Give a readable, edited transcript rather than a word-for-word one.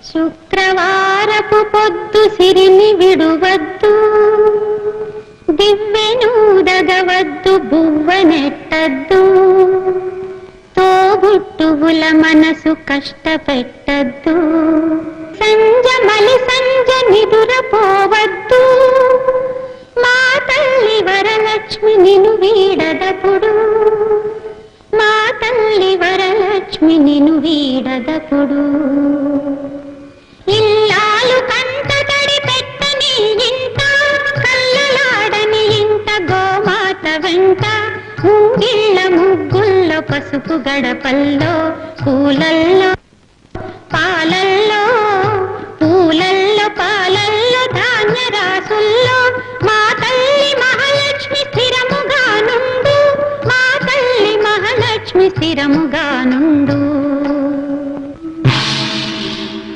శుక్రవారపు పొద్దు సిరిని విడువద్దు, దివ్వెనూదగవద్దు, బువ్వనెట్టద్దు, తోబుట్టువుల మనసు కష్టపెట్టద్దు, సంజమలి సంజ నిదురపోవద్దు, మా తల్లి వరలక్ష్మి నిను వీడదపుడు, మా తల్లి వరలక్ష్మి నిను వీడదపుడు. ఇల్లాలు కంట తడి పెట్టని ఇంట, కళ్ళలాడని ఇంట, గోమాత వెంట, ముంగిళ్ళ ముగ్గుల్లో, పసుపు గడపల్లో, పూలల్లో పాలల్లో, పూలల్లో పాలల్లో, ధాన్య రాసుల్లో, మా తల్లి మహాలక్ష్మి స్థిరముగా నుండు, మా తల్లి మహాలక్ష్మి స్థిరముగా నుండు.